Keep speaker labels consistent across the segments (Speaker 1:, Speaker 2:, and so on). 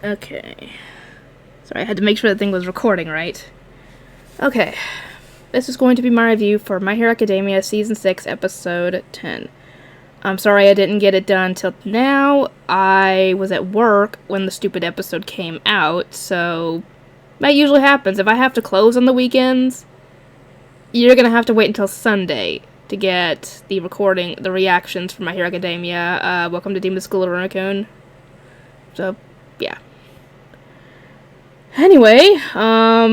Speaker 1: Okay. Sorry, I had to make sure the thing was recording right. Okay. This is going to be my review for My Hero Academia Season 6, Episode 10. I'm sorry I didn't get it done till now. I was at work when the stupid episode came out, so that usually happens. If I have to close on the weekends, you're gonna have to wait until Sunday to get the recording, the reactions from My Hero Academia. Welcome to Demon School of Raccoon. So, yeah. Anyway,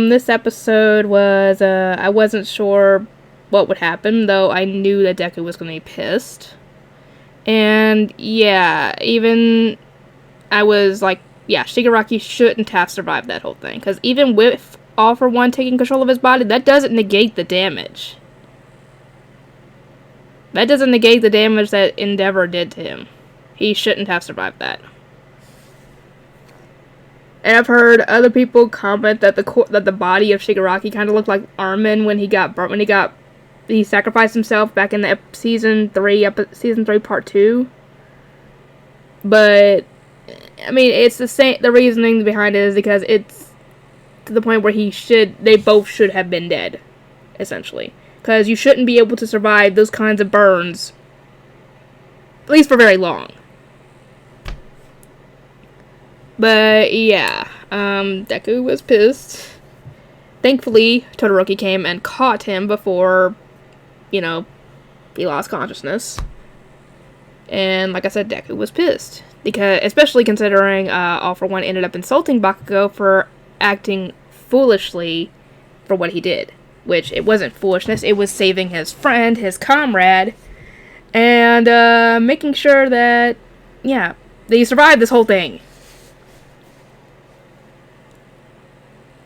Speaker 1: this episode was, I wasn't sure what would happen, though I knew that Deku was gonna be pissed. And, yeah, even I was like, yeah, Shigaraki shouldn't have survived that whole thing. Because even with All For One taking control of his body, that doesn't negate the damage. That doesn't negate the damage that Endeavor did to him. He shouldn't have survived that. And I've heard other people comment that the body of Shigaraki kind of looked like Armin when he sacrificed himself back in the season 3 part 2. But I mean, it's the same. The reasoning behind it is because it's to the point where they both should have been dead, essentially. Because you shouldn't be able to survive those kinds of burns, at least for very long. But yeah, Deku was pissed. Thankfully, Todoroki came and caught him before, he lost consciousness. And like I said, Deku was pissed. Because, especially considering All For One ended up insulting Bakugo for acting foolishly for what he did. Which, it wasn't foolishness, it was saving his friend, his comrade, and making sure that, that he survived this whole thing.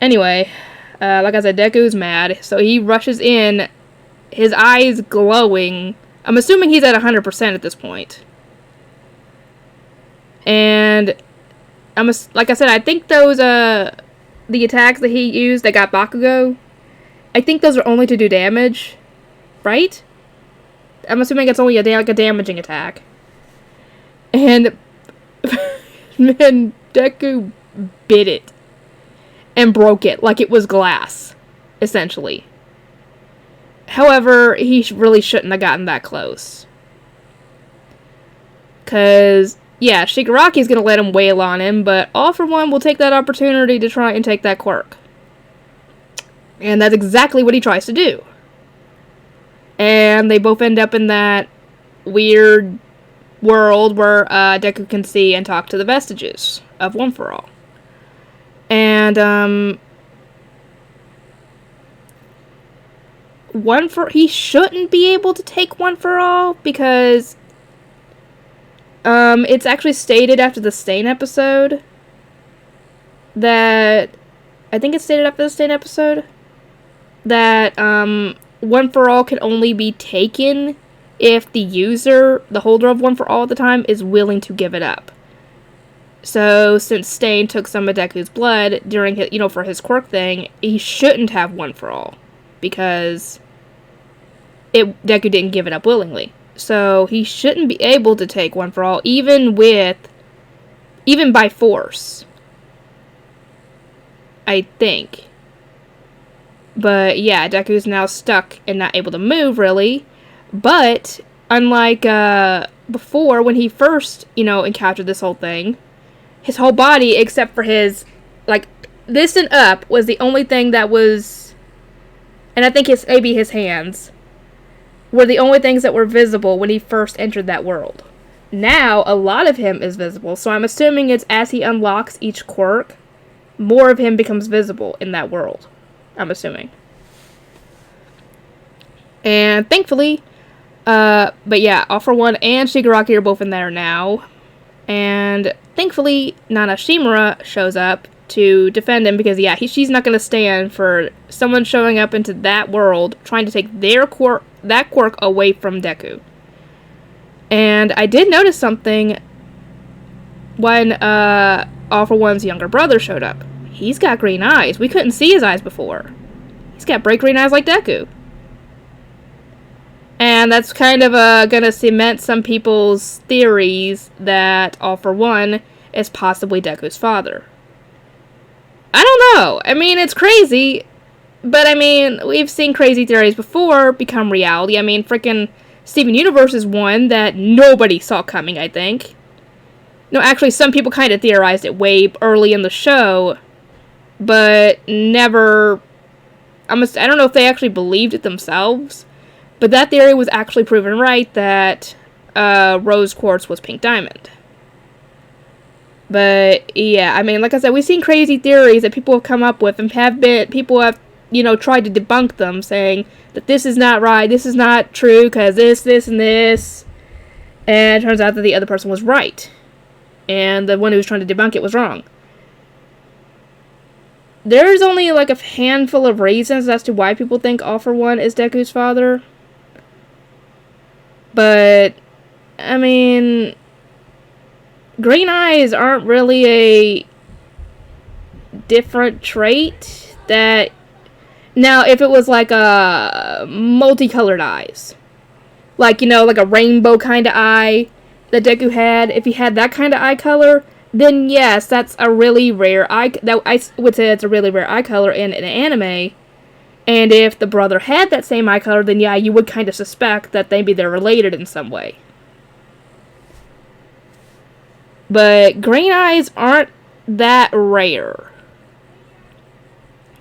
Speaker 1: Anyway, like I said, Deku's mad, so he rushes in, his eyes glowing. I'm assuming he's at 100% at this point. And, like I said, I think those, the attacks that he used that got Bakugo, I think those are only to do damage, right? I'm assuming it's only a damaging attack. And, man, Deku bit it. And broke it like it was glass, essentially. However, he really shouldn't have gotten that close. Because, yeah, Shigaraki's gonna let him wail on him, but All For One will take that opportunity to try and take that quirk. And that's exactly what he tries to do. And they both end up in that weird world where Deku can see and talk to the vestiges of One For All. And, he shouldn't be able to take One For All, because, it's actually stated after the Stain episode, that One For All can only be taken if the user, the holder of One For All at the time, is willing to give it up. So, since Stain took some of Deku's blood during his, for his quirk thing, he shouldn't have One For All. Because Deku didn't give it up willingly. So, he shouldn't be able to take One For All, even by force. I think. But, yeah, Deku's now stuck and not able to move, really. But, unlike, before, when he first, encountered this whole thing, his whole body, except for his, this and up, was the only thing that was, and I think maybe his hands, were the only things that were visible when he first entered that world. Now, a lot of him is visible, so I'm assuming it's as he unlocks each quirk, more of him becomes visible in that world. I'm assuming. And thankfully, but yeah, All For One and Shigaraki are both in there now. And thankfully, Nana Shimura shows up to defend him because, yeah, she's not going to stand for someone showing up into that world trying to take that quirk away from Deku. And I did notice something when All For One's younger brother showed up. He's got green eyes. We couldn't see his eyes before. He's got bright green eyes like Deku. And that's kind of gonna cement some people's theories that All For One is possibly Deku's father. I don't know. I mean, it's crazy, but I mean, we've seen crazy theories before become reality. I mean, freaking Steven Universe is one that nobody saw coming, I think. No, actually, some people kind of theorized it way early in the show, but never... I don't know if they actually believed it themselves, but that theory was actually proven right, that rose quartz was pink diamond. But, yeah, I mean, like I said, we've seen crazy theories that people have come up with, and people have, tried to debunk them, saying that this is not right, this is not true, because this, and this, and it turns out that the other person was right, and the one who was trying to debunk it was wrong. There's only, like, a handful of reasons as to why people think All For One is Deku's father, but, I mean... green eyes aren't really a different trait that... Now, if it was like a multicolored eyes, like, like a rainbow kind of eye that Deku had, if he had that kind of eye color, then yes, that's a really rare eye... That I would say it's a really rare eye color in an anime. And if the brother had that same eye color, then yeah, you would kind of suspect that maybe they're related in some way. But green eyes aren't that rare.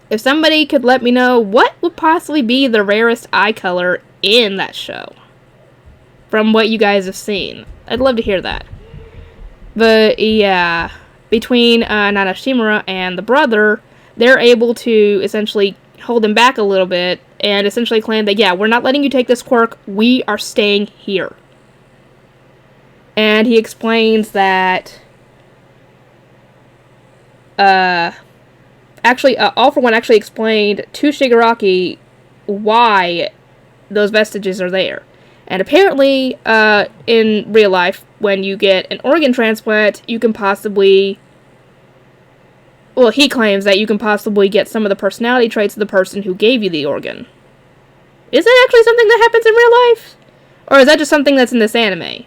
Speaker 1: If somebody could let me know what would possibly be the rarest eye color in that show, from what you guys have seen, I'd love to hear that. But yeah, between Nana Shimura and the brother, they're able to essentially hold him back a little bit and essentially claim that, yeah, we're not letting you take this quirk, we are staying here. And he explains that, All For One actually explained to Shigaraki why those vestiges are there. And apparently, in real life, when you get an organ transplant, you can possibly... Well, he claims that you can possibly get some of the personality traits of the person who gave you the organ. Is that actually something that happens in real life? Or is that just something that's in this anime?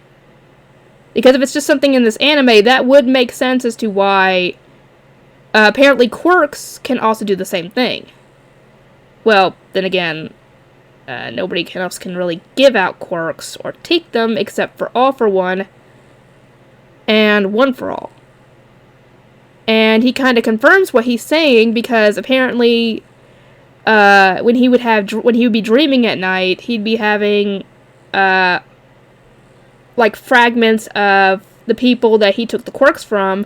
Speaker 1: Because if it's just something in this anime, that would make sense as to why apparently quirks can also do the same thing. Well, then again, nobody else can really give out quirks or take them except for All For One and One For All. And he kind of confirms what he's saying because apparently when he would be dreaming at night, he'd be having like fragments of the people that he took the quirks from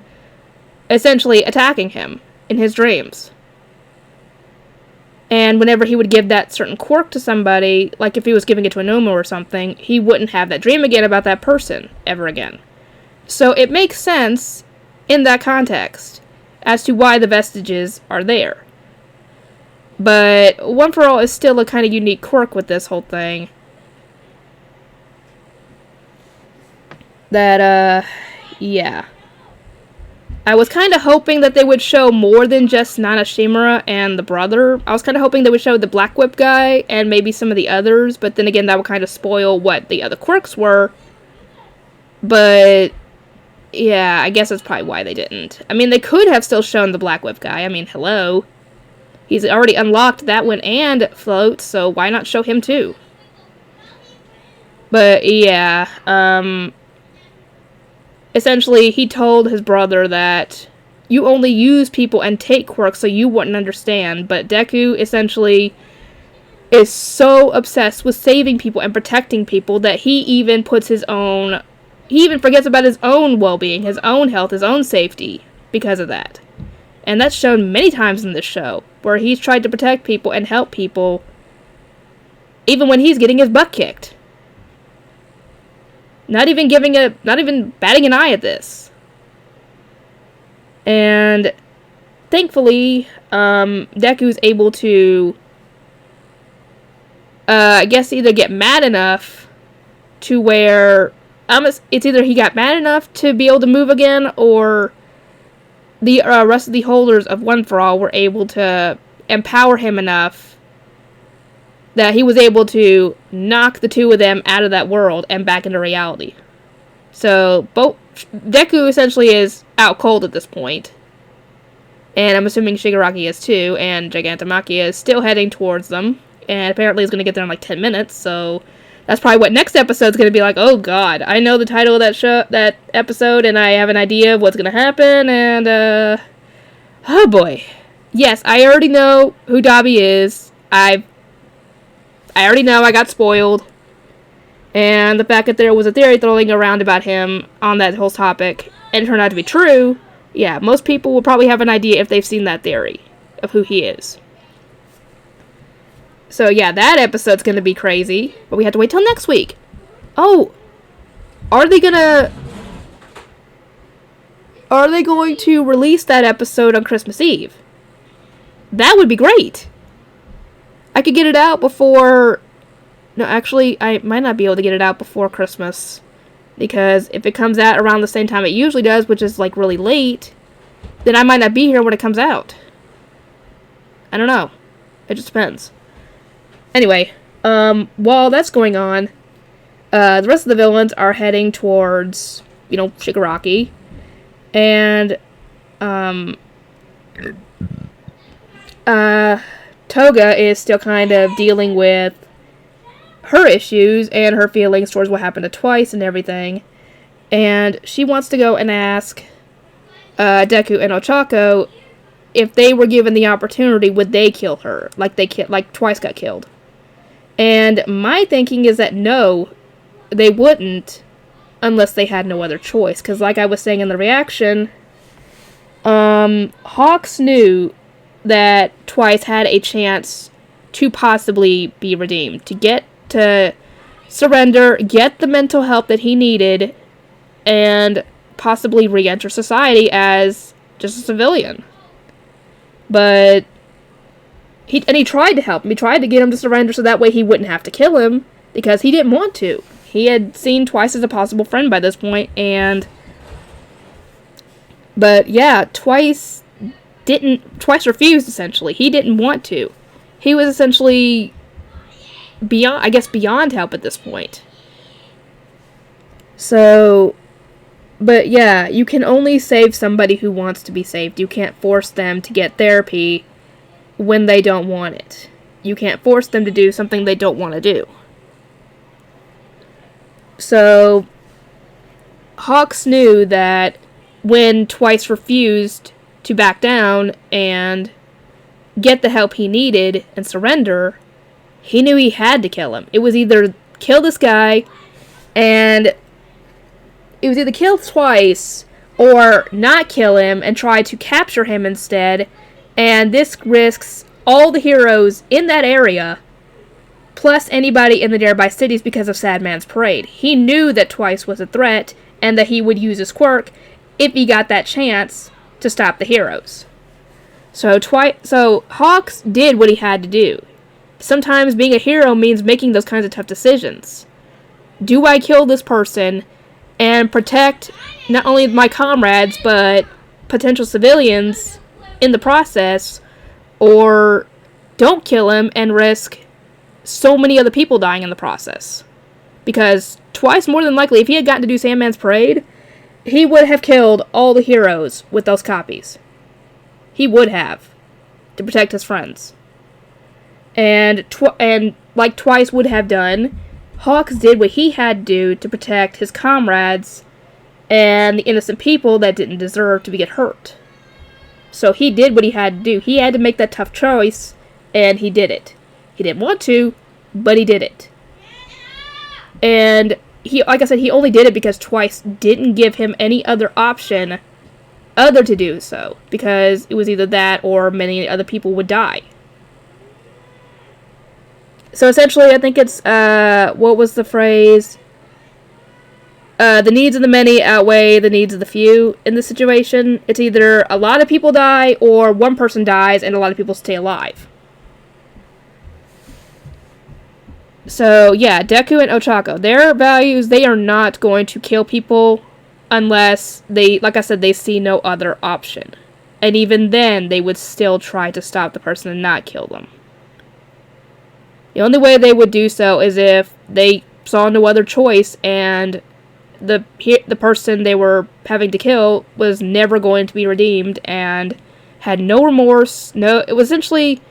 Speaker 1: essentially attacking him in his dreams. And whenever he would give that certain quirk to somebody, like if he was giving it to a Nomu or something, he wouldn't have that dream again about that person ever again. So it makes sense in that context as to why the vestiges are there. But One For All is still a kind of unique quirk with this whole thing. That, yeah. I was kind of hoping that they would show more than just Nana Shimura and the brother. I was kind of hoping they would show the Black Whip guy and maybe some of the others, but then again, that would kind of spoil what the other quirks were. But, yeah, I guess that's probably why they didn't. I mean, they could have still shown the Black Whip guy. I mean, hello. He's already unlocked that one and Float, so why not show him too? But, yeah, essentially, he told his brother that you only use people and take quirks so you wouldn't understand, but Deku essentially is so obsessed with saving people and protecting people that he even forgets about his own well-being, his own health, his own safety because of that. And that's shown many times in this show, where he's tried to protect people and help people even when he's getting his butt kicked. Not even batting an eye at this. And thankfully, Deku's able to, I guess, either get mad enough to where, it's either he got mad enough to be able to move again, or the rest of the holders of One For All were able to empower him enough that he was able to knock the two of them out of that world and back into reality. So, Deku essentially is out cold at this point. And I'm assuming Shigaraki is too, and Gigantomachia is still heading towards them. And apparently is going to get there in like 10 minutes, so that's probably what next episode's going to be like. Oh god, I know the title of that episode, and I have an idea of what's going to happen, and oh boy. Yes, I already know who Dabi is. I already know I got spoiled. And the fact that there was a theory throwing around about him on that whole topic, and it turned out to be true, yeah, most people will probably have an idea if they've seen that theory of who he is. So yeah, that episode's gonna be crazy, but we have to wait till next week. Oh, are they going to release that episode on Christmas Eve? That would be great. I could get it out before... No, actually, I might not be able to get it out before Christmas. Because if it comes out around the same time it usually does, which is like really late, then I might not be here when it comes out. I don't know. It just depends. Anyway, while that's going on, the rest of the villains are heading towards, Shigaraki. And, Toga is still kind of dealing with her issues and her feelings towards what happened to Twice and everything. And she wants to go and ask, Deku and Ochako if they were given the opportunity, would they kill her? Like Twice got killed. And my thinking is that no, they wouldn't, unless they had no other choice. Because like I was saying in the reaction, Hawks knew that Twice had a chance to possibly be redeemed. To surrender, get the mental help that he needed, and possibly re-enter society as just a civilian. But he tried to help him. He tried to get him to surrender so that way he wouldn't have to kill him, because he didn't want to. He had seen Twice as a possible friend by this point, but yeah, Twice refused, essentially. He didn't want to. He was essentially beyond help at this point. So, but yeah, you can only save somebody who wants to be saved. You can't force them to get therapy when they don't want it. You can't force them to do something they don't want to do. So, Hawks knew that when Twice refused to back down and get the help he needed and surrender, he knew he had to kill him. It was either kill this guy, and it was either kill Twice or not kill him and try to capture him instead, and this risks all the heroes in that area, plus anybody in the nearby cities because of Sad Man's Parade. He knew that Twice was a threat, and that he would use his quirk if he got that chance to stop the heroes. So Hawks did what he had to do. Sometimes being a hero means making those kinds of tough decisions. Do I kill this person and protect not only my comrades, but potential civilians in the process, or don't kill him and risk so many other people dying in the process? Because Twice, more than likely, if he had gotten to do Sandman's Parade, he would have killed all the heroes with those copies. He would have, to protect his friends. And like Twice would have done, Hawks did what he had to do to protect his comrades and the innocent people that didn't deserve to get hurt. So he did what he had to do. He had to make that tough choice, and he did it. He didn't want to, but he did it. And like I said, he only did it because Twice didn't give him any other option other to do so, because it was either that or many other people would die. So essentially, I think it's, what was the phrase? The needs of the many outweigh the needs of the few in this situation. It's either a lot of people die, or one person dies and a lot of people stay alive. So, yeah, Deku and Ochako, their values, they are not going to kill people unless they, like I said, they see no other option. And even then, they would still try to stop the person and not kill them. The only way they would do so is if they saw no other choice and the person they were having to kill was never going to be redeemed and had no remorse, it was essentially,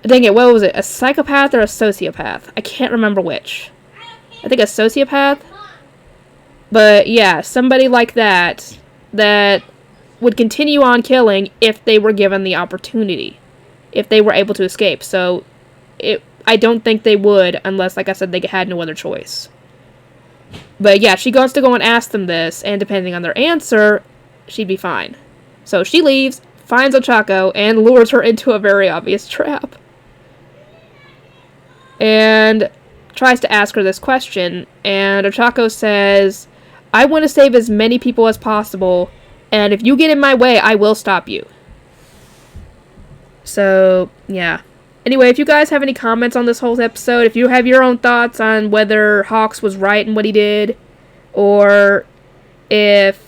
Speaker 1: dang it, what was it, a psychopath or a sociopath? I can't remember which. I think a sociopath? But yeah, somebody like that would continue on killing if they were given the opportunity. If they were able to escape. So, I don't think they would unless, like I said, they had no other choice. But yeah, she goes to go and ask them this, and depending on their answer, she'd be fine. So she leaves, finds Ochako, and lures her into a very obvious trap. And tries to ask her this question, and Ochako says, I want to save as many people as possible, and if you get in my way, I will stop you. So, yeah. Anyway, if you guys have any comments on this whole episode, if you have your own thoughts on whether Hawks was right in what he did, or if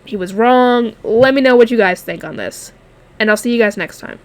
Speaker 1: he was wrong, let me know what you guys think on this. And I'll see you guys next time.